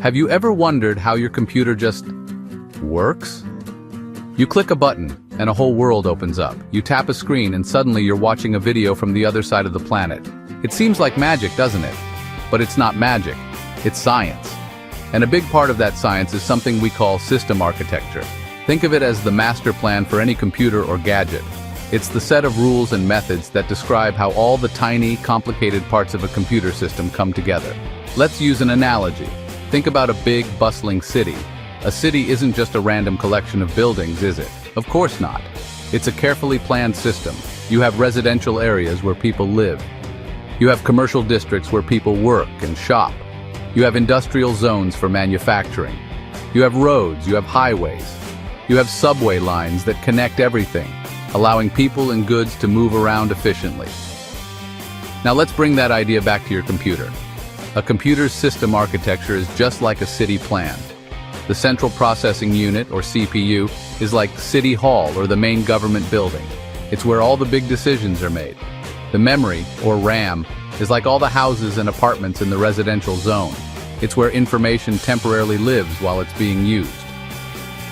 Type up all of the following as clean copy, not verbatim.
Have you ever wondered how your computer just works? You click a button, and a whole world opens up. You tap a screen, and suddenly you're watching a video from the other side of the planet. It seems like magic, doesn't it? But it's not magic. It's science. And a big part of that science is something we call system architecture. Think of it as the master plan for any computer or gadget. It's the set of rules and methods that describe how all the tiny, complicated parts of a computer system come together. Let's use an analogy. Think about a big, bustling city. A city isn't just a random collection of buildings, is it? Of course not. It's a carefully planned system. You have residential areas where people live. You have commercial districts where people work and shop. You have industrial zones for manufacturing. You have roads, you have highways. You have subway lines that connect everything, allowing people and goods to move around efficiently. Now let's bring that idea back to your computer. A computer's system architecture is just like a city plan. The central processing unit, or CPU, is like City Hall or the main government building. It's where all the big decisions are made. The memory, or RAM, is like all the houses and apartments in the residential zone. It's where information temporarily lives while it's being used.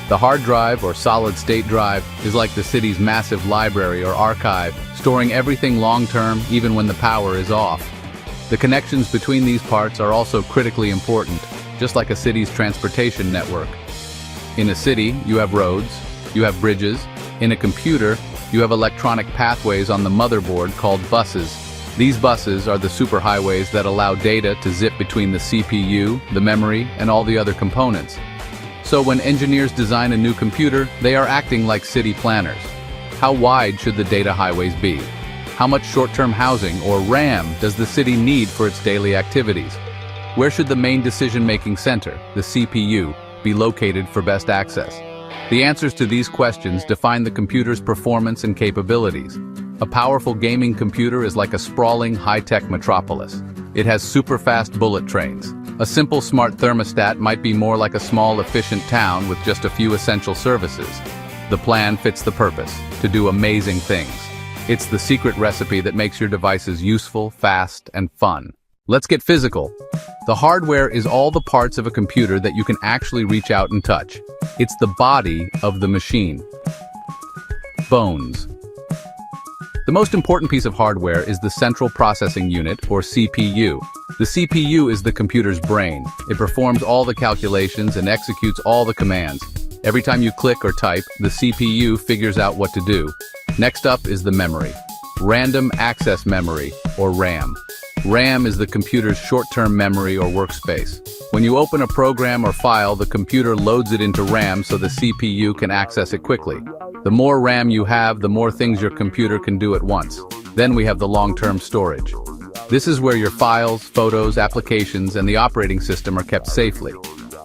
The hard drive, or solid-state drive, is like the city's massive library or archive, storing everything long-term even when the power is off. The connections between these parts are also critically important, just like a city's transportation network. In a city, you have roads, you have bridges. In a computer, you have electronic pathways on the motherboard called buses. These buses are the superhighways that allow data to zip between the CPU, the memory, and all the other components. So when engineers design a new computer, they are acting like city planners. How wide should the data highways be? How much short-term housing, or RAM, does the city need for its daily activities? Where should the main decision-making center, the CPU, be located for best access? The answers to these questions define the computer's performance and capabilities. A powerful gaming computer is like a sprawling, high-tech metropolis. It has super-fast bullet trains. A simple smart thermostat might be more like a small, efficient town with just a few essential services. The plan fits the purpose, to do amazing things. It's the secret recipe that makes your devices useful, fast, and fun. Let's get physical. The hardware is all the parts of a computer that you can actually reach out and touch. It's the body of the machine. Bones. The most important piece of hardware is the central processing unit, or CPU. The CPU is the computer's brain. It performs all the calculations and executes all the commands. Every time you click or type, the CPU figures out what to do. Next up is the memory. Random access memory, or RAM. RAM is the computer's short-term memory or workspace. When you open a program or file, the computer loads it into RAM so the CPU can access it quickly. The more RAM you have, the more things your computer can do at once. Then we have the long-term storage. This is where your files, photos, applications, and the operating system are kept safely.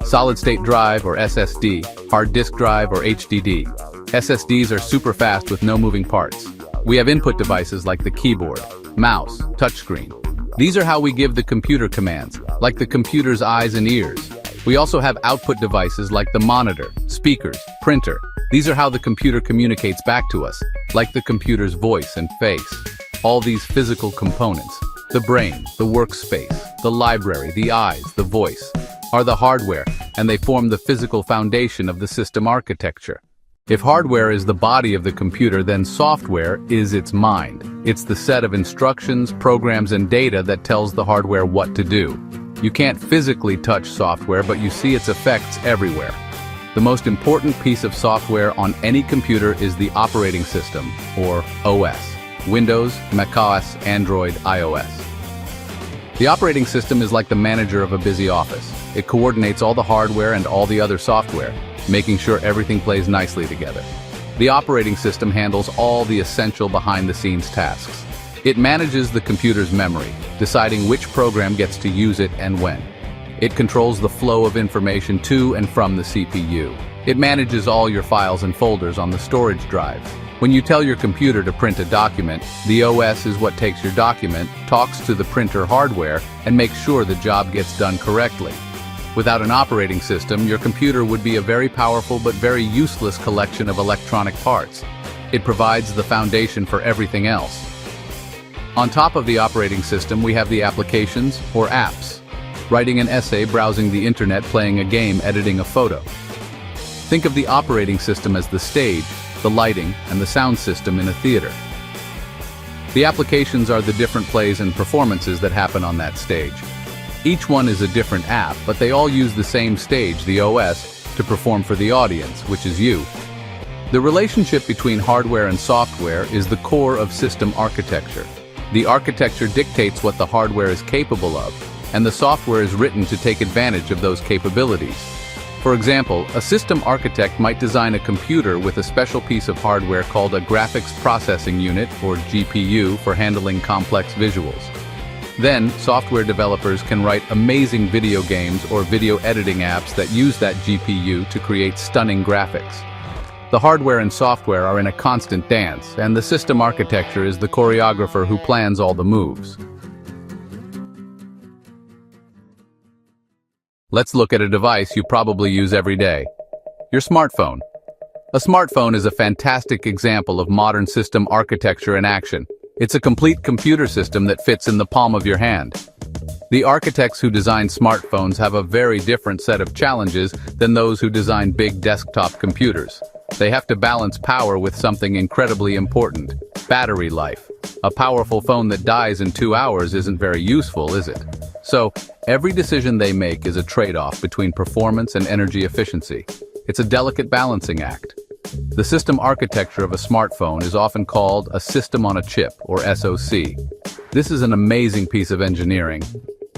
Solid-state drive, or SSD, hard disk drive, or HDD. SSDs are super fast with no moving parts. We have input devices like the keyboard, mouse, touchscreen. These are how we give the computer commands, like the computer's eyes and ears. We also have output devices like the monitor, speakers, printer. These are how the computer communicates back to us, like the computer's voice and face. All these physical components, the brain, the workspace, the library, the eyes, the voice, are the hardware, and they form the physical foundation of the system architecture. If hardware is the body of the computer, then software is its mind. It's the set of instructions, programs, and data that tells the hardware what to do. You can't physically touch software, but you see its effects everywhere. The most important piece of software on any computer is the operating system, or OS. Windows, macOS, Android, iOS. The operating system is like the manager of a busy office. It coordinates all the hardware and all the other software, making sure everything plays nicely together. The operating system handles all the essential behind-the-scenes tasks. It manages the computer's memory, deciding which program gets to use it and when. It controls the flow of information to and from the CPU. It manages all your files and folders on the storage drive. When you tell your computer to print a document, the OS is what takes your document, talks to the printer hardware, and makes sure the job gets done correctly. Without an operating system, your computer would be a very powerful but very useless collection of electronic parts. It provides the foundation for everything else. On top of the operating system, we have the applications, or apps. writing an essay, browsing the internet, playing a game, editing a photo. Think of the operating system as the stage, the lighting, and the sound system in a theater. The applications are the different plays and performances that happen on that stage. Each one is a different app, but they all use the same stage, the OS, to perform for the audience, which is you. The relationship between hardware and software is the core of system architecture. The architecture dictates what the hardware is capable of, and the software is written to take advantage of those capabilities. For example, a system architect might design a computer with a special piece of hardware called a graphics processing unit, or GPU, for handling complex visuals. Then, software developers can write amazing video games or video editing apps that use that GPU to create stunning graphics. The hardware and software are in a constant dance, and the system architecture is the choreographer who plans all the moves. Let's look at a device you probably use every day. Your smartphone. A smartphone is a fantastic example of modern system architecture in action. It's a complete computer system that fits in the palm of your hand. The architects who design smartphones have a very different set of challenges than those who design big desktop computers. They have to balance power with something incredibly important: battery life. A powerful phone that dies in 2 hours isn't very useful, is it? So, every decision they make is a trade-off between performance and energy efficiency. It's a delicate balancing act. The system architecture of a smartphone is often called a system on a chip, or SoC. This is an amazing piece of engineering.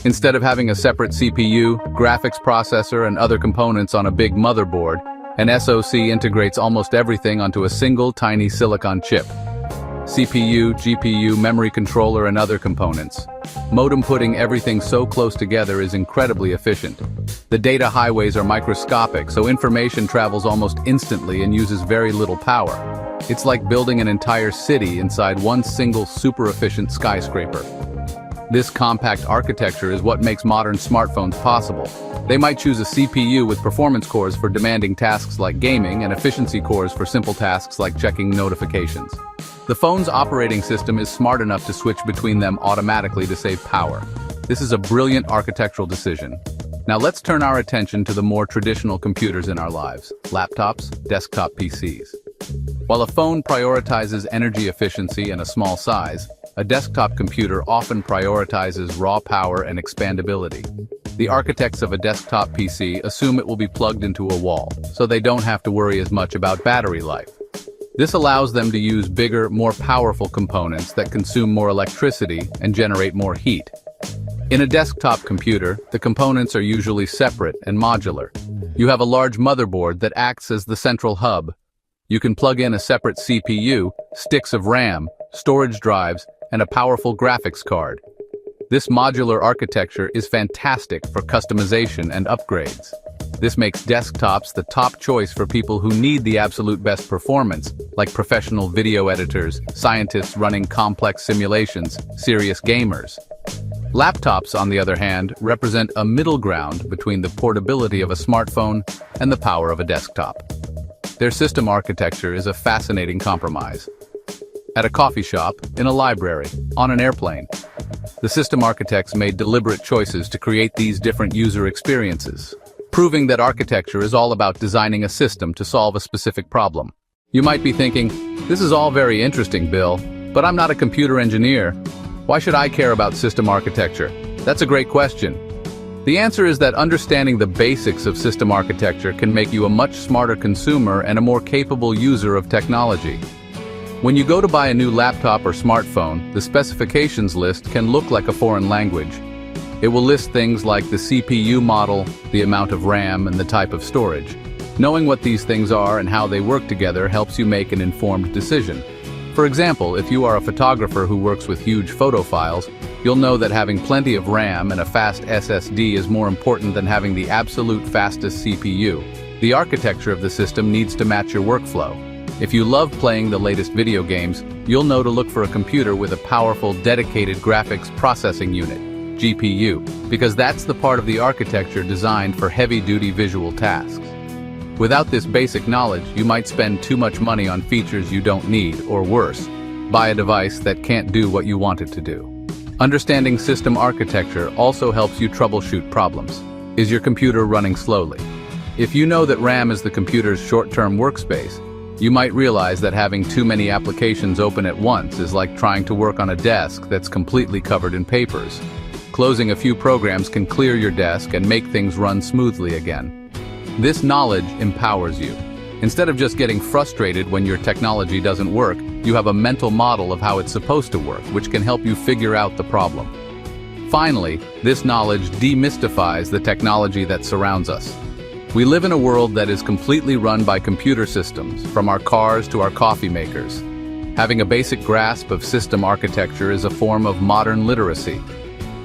Instead of having a separate CPU, graphics processor, and other components on a big motherboard, an SoC integrates almost everything onto a single tiny silicon chip. CPU, GPU, memory controller, and other components. Modem putting everything so close together is incredibly efficient. The data highways are microscopic, so information travels almost instantly and uses very little power. It's like building an entire city inside one single super-efficient skyscraper. This compact architecture is what makes modern smartphones possible. They might choose a CPU with performance cores for demanding tasks like gaming and efficiency cores for simple tasks like checking notifications. The phone's operating system is smart enough to switch between them automatically to save power. This is a brilliant architectural decision. Now let's turn our attention to the more traditional computers in our lives: laptops, desktop PCs. While a phone prioritizes energy efficiency and a small size, a desktop computer often prioritizes raw power and expandability. The architects of a desktop PC assume it will be plugged into a wall, so they don't have to worry as much about battery life. This allows them to use bigger, more powerful components that consume more electricity and generate more heat. In a desktop computer, the components are usually separate and modular. You have a large motherboard that acts as the central hub. You can plug in a separate CPU, sticks of RAM, storage drives, and a powerful graphics card. This modular architecture is fantastic for customization and upgrades. This makes desktops the top choice for people who need the absolute best performance, like professional video editors, scientists running complex simulations, serious gamers. Laptops, on the other hand, represent a middle ground between the portability of a smartphone and the power of a desktop. Their system architecture is a fascinating compromise. At a coffee shop, in a library, on an airplane, the system architects made deliberate choices to create these different user experiences, proving that architecture is all about designing a system to solve a specific problem. You might be thinking, this is all very interesting, Bill, but I'm not a computer engineer. Why should I care about system architecture? That's a great question. The answer is that understanding the basics of system architecture can make you a much smarter consumer and a more capable user of technology. When you go to buy a new laptop or smartphone, the specifications list can look like a foreign language. It will list things like the CPU model, the amount of RAM, and the type of storage. Knowing what these things are and how they work together helps you make an informed decision. For example, if you are a photographer who works with huge photo files, you'll know that having plenty of RAM and a fast SSD is more important than having the absolute fastest CPU. The architecture of the system needs to match your workflow. If you love playing the latest video games, you'll know to look for a computer with a powerful, dedicated graphics processing unit, GPU, because that's the part of the architecture designed for heavy-duty visual tasks. Without this basic knowledge, you might spend too much money on features you don't need, or worse, buy a device that can't do what you want it to do. Understanding system architecture also helps you troubleshoot problems. Is your computer running slowly? If you know that RAM is the computer's short-term workspace, you might realize that having too many applications open at once is like trying to work on a desk that's completely covered in papers. Closing a few programs can clear your desk and make things run smoothly again. This knowledge empowers you. Instead of just getting frustrated when your technology doesn't work, you have a mental model of how it's supposed to work, which can help you figure out the problem. Finally, this knowledge demystifies the technology that surrounds us. We live in a world that is completely run by computer systems, from our cars to our coffee makers. Having a basic grasp of system architecture is a form of modern literacy.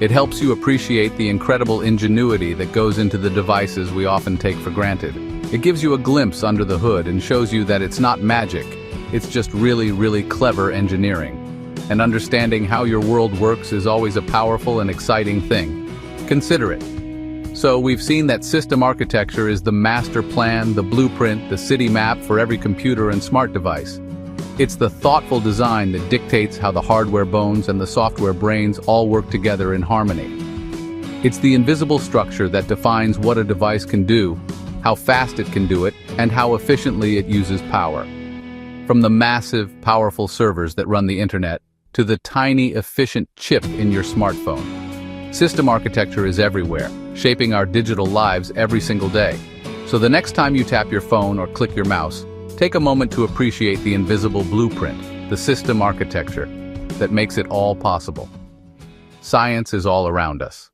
It helps you appreciate the incredible ingenuity that goes into the devices we often take for granted. It gives you a glimpse under the hood and shows you that it's not magic, it's just really clever engineering. And understanding how your world works is always a powerful and exciting thing. Consider it. So we've seen that system architecture is the master plan, the blueprint, the city map for every computer and smart device. It's the thoughtful design that dictates how the hardware bones and the software brains all work together in harmony. It's the invisible structure that defines what a device can do, how fast it can do it, and how efficiently it uses power. From the massive, powerful servers that run the internet to the tiny, efficient chip in your smartphone. System architecture is everywhere, shaping our digital lives every single day. So the next time you tap your phone or click your mouse, take a moment to appreciate the invisible blueprint, the system architecture, that makes it all possible. Science is all around us.